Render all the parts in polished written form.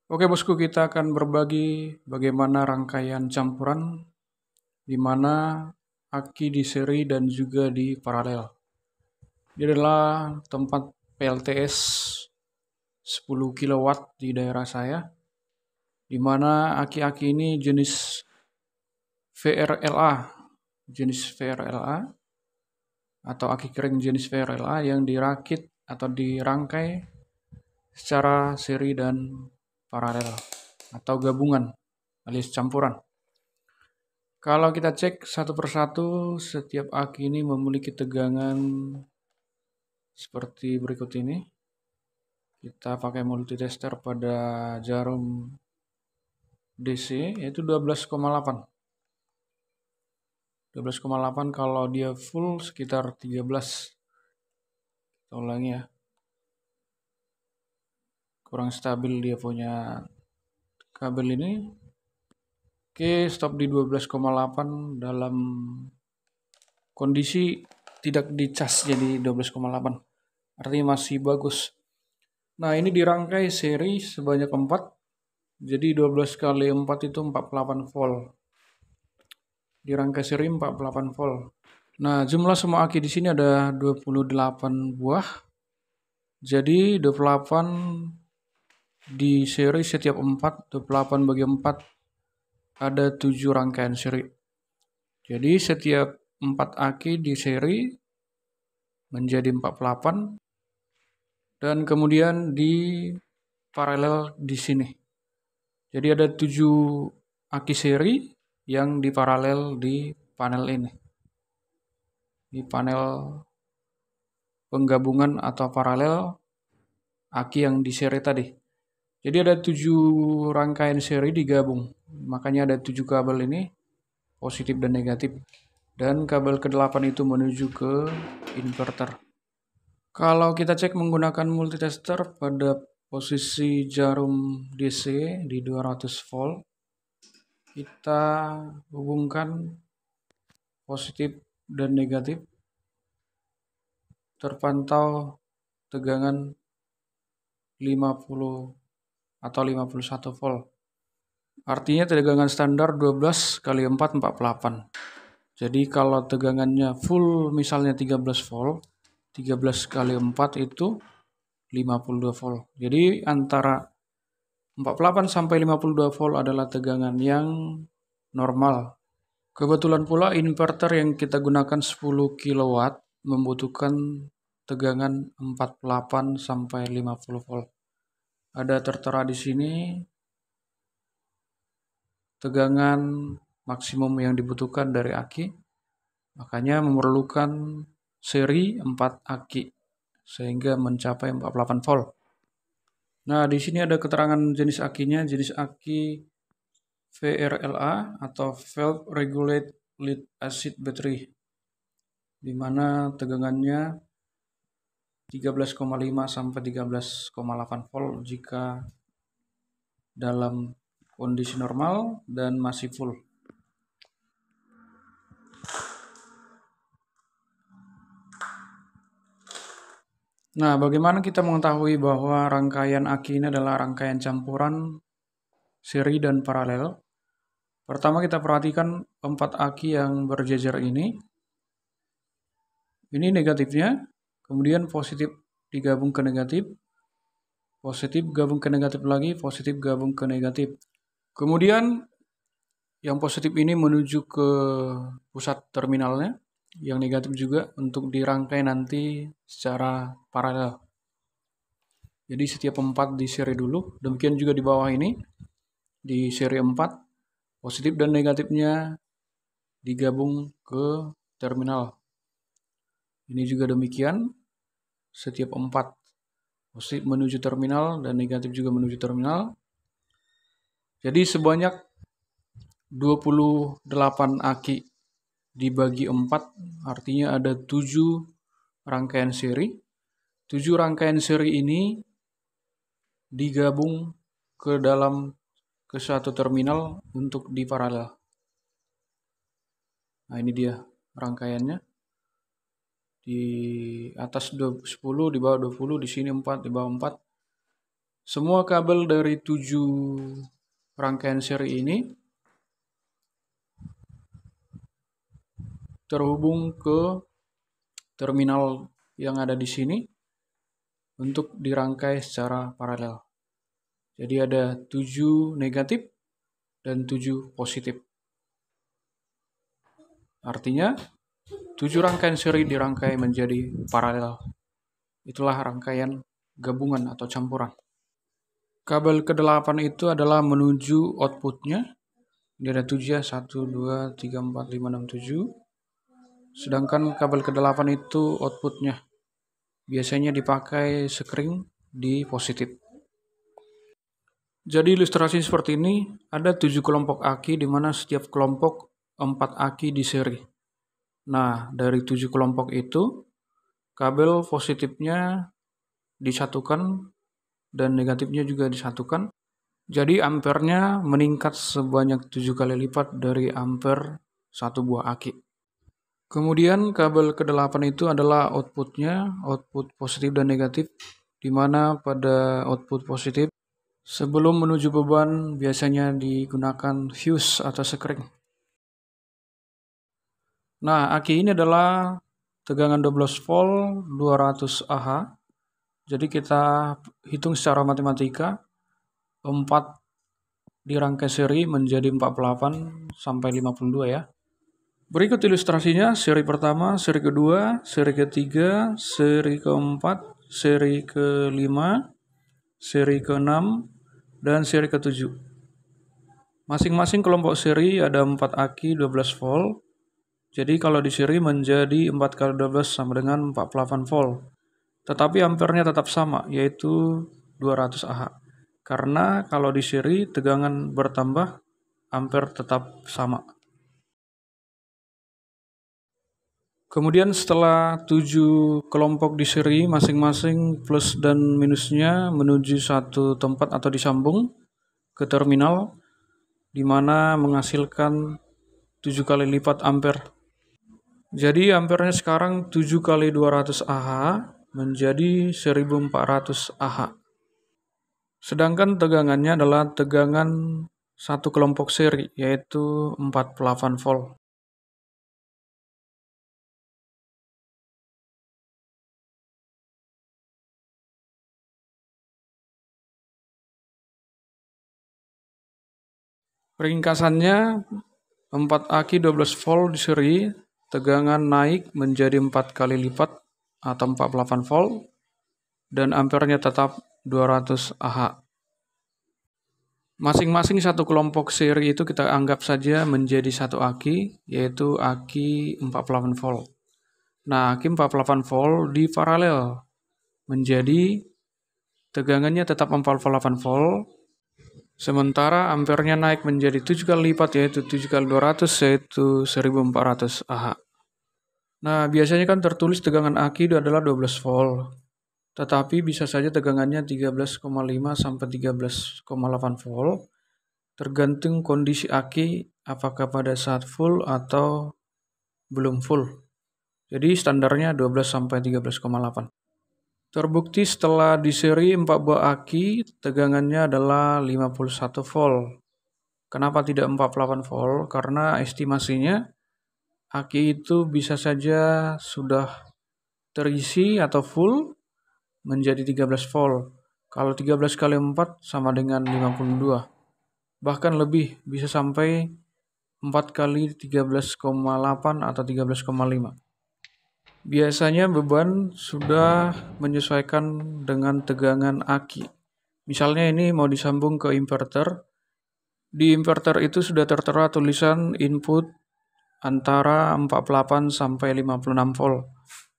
Oke bosku, kita akan berbagi bagaimana rangkaian campuran di mana aki di seri dan juga di paralel. Ini adalah tempat PLTS 10 kW di daerah saya, di mana aki-aki ini jenis VRLA atau aki kering jenis VRLA yang dirakit atau dirangkai secara seri dan paralel atau gabungan alias campuran. Kalau kita cek satu persatu, setiap aki ini memiliki tegangan seperti berikut ini. Kita pakai multitester pada jarum DC yaitu 12,8. 12,8 kalau dia full sekitar 13. Kita ulangi ya. Kurang stabil dia punya kabel ini. Oke, stop di 12,8 dalam kondisi tidak dicas jadi 12,8. Artinya masih bagus. Nah, ini dirangkai seri sebanyak 4. Jadi 12 kali 4 itu 48 volt. Dirangkai seri 48 volt. Nah, jumlah semua aki di sini ada 28 buah. Jadi 28 di seri setiap 4, 28 bagi 4 ada 7 rangkaian seri. Jadi setiap 4 aki di seri menjadi 48 dan kemudian di paralel di sini. Jadi ada 7 aki seri yang diparalel di panel ini. Di panel penggabungan atau paralel aki yang di seri tadi. Jadi ada 7 rangkaian seri digabung. Makanya ada 7 kabel ini, positif dan negatif. Dan kabel ke-8 itu menuju ke inverter. Kalau kita cek menggunakan multitester pada posisi jarum DC di 200 volt, kita hubungkan positif dan negatif, terpantau tegangan 50 atau 51 volt. Artinya tegangan standar 12 kali 4 48. Jadi kalau tegangannya full misalnya 13 volt, 13 kali 4 itu 52 volt. Jadi antara 48 sampai 52 volt adalah tegangan yang normal. Kebetulan pula inverter yang kita gunakan 10 kW membutuhkan tegangan 48 sampai 50 volt. Ada tertera di sini tegangan maksimum yang dibutuhkan dari aki. Makanya memerlukan seri 4 aki sehingga mencapai 48 volt. Nah, di sini ada keterangan jenis akinya, jenis aki VRLA atau Valve Regulated Lead Acid Battery, di mana tegangannya 13,5 sampai 13,8 volt jika dalam kondisi normal dan masih full. Nah, bagaimana kita mengetahui bahwa rangkaian aki ini adalah rangkaian campuran seri dan paralel? Pertama kita perhatikan 4 aki yang berjejer ini. Ini negatifnya, kemudian positif digabung ke negatif, positif gabung ke negatif lagi, positif gabung ke negatif. Kemudian yang positif ini menuju ke pusat terminalnya, yang negatif juga untuk dirangkai nanti secara paralel. Jadi setiap 4 di seri dulu, demikian juga di bawah ini, di seri 4, positif dan negatifnya digabung ke terminal. Ini juga demikian, setiap 4 positif menuju terminal dan negatif juga menuju terminal. Jadi sebanyak 28 aki dibagi 4, artinya ada 7 rangkaian seri. 7 rangkaian seri ini digabung ke satu terminal untuk di paralel. Nah, ini dia rangkaiannya. di atas 10, di bawah 20, di sini 4, di bawah 4. Semua kabel dari 7 rangkaian seri ini terhubung ke terminal yang ada di sini untuk dirangkai secara paralel. Jadi ada 7 negatif dan 7 positif. Artinya 7 rangkaian seri dirangkai menjadi paralel. Itulah rangkaian gabungan atau campuran. Kabel ke-8 itu adalah menuju outputnya. Ini ada 7 ya, 1, 2, 3, 4, 5, 6, 7. Sedangkan kabel ke-8 itu outputnya. Biasanya dipakai sekring di positif. Jadi ilustrasi seperti ini, ada 7 kelompok aki di mana setiap kelompok 4 aki di seri. Nah, dari 7 kelompok itu, kabel positifnya disatukan dan negatifnya juga disatukan. Jadi ampernya meningkat sebanyak 7 kali lipat dari ampere satu buah aki. Kemudian kabel ke-8 itu adalah outputnya, output positif dan negatif, di mana pada output positif sebelum menuju beban biasanya digunakan fuse atau sekring. Nah, aki ini adalah tegangan 12 volt 200 Ah. Jadi kita hitung secara matematika 4 dirangkai seri menjadi 48 sampai 52 ya. Berikut ilustrasinya, seri pertama, seri kedua, seri ketiga, seri keempat, seri kelima, seri keenam, dan seri ketujuh. Masing-masing kelompok seri ada 4 aki 12 volt. Jadi kalau di seri menjadi 4 kali 12 sama dengan 48 volt. Tetapi ampernya tetap sama, yaitu 200 Ah. Karena kalau di seri tegangan bertambah, ampere tetap sama. Kemudian setelah 7 kelompok di seri, masing-masing plus dan minusnya menuju satu tempat atau disambung ke terminal, di mana menghasilkan 7 kali lipat ampere. Jadi ampernya sekarang 7 kali 200 Ah menjadi 1400 Ah. Sedangkan tegangannya adalah tegangan satu kelompok seri, yaitu 48 volt. Ringkasannya, 4 aki 12 volt di seri, tegangan naik menjadi 4 kali lipat atau 48 volt, dan ampernya tetap 200 Ah. Masing-masing satu kelompok seri itu kita anggap saja menjadi satu aki, yaitu aki 48 volt. Nah, aki 48 volt di paralel menjadi tegangannya tetap 48 volt, sementara ampernya naik menjadi 7 kali lipat, yaitu 7 kali 200, yaitu 1400 Ah. Nah, biasanya kan tertulis tegangan aki itu adalah 12 volt. Tetapi bisa saja tegangannya 13,5 sampai 13,8 volt, tergantung kondisi aki apakah pada saat full atau belum full. Jadi standarnya 12 sampai 13,8. Terbukti setelah di seri 4 buah aki, tegangannya adalah 51 volt. Kenapa tidak 48 volt? Karena estimasinya aki itu bisa saja sudah terisi atau full menjadi 13 volt. Kalau 13 kali 4 sama dengan 52. Bahkan lebih, bisa sampai 4 kali 13,8 atau 13,5. Biasanya beban sudah menyesuaikan dengan tegangan aki. Misalnya ini mau disambung ke inverter. Di inverter itu sudah tertera tulisan input antara 48 sampai 56 volt.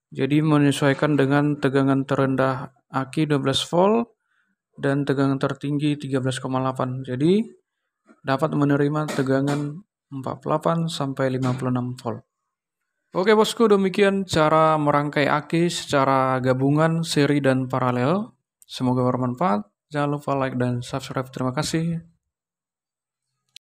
Jadi menyesuaikan dengan tegangan terendah aki 12 volt dan tegangan tertinggi 13,8. Jadi dapat menerima tegangan 48 sampai 56 volt. Oke bosku, demikian cara merangkai aki secara gabungan, seri, dan paralel. Semoga bermanfaat. Jangan lupa like dan subscribe. Terima kasih.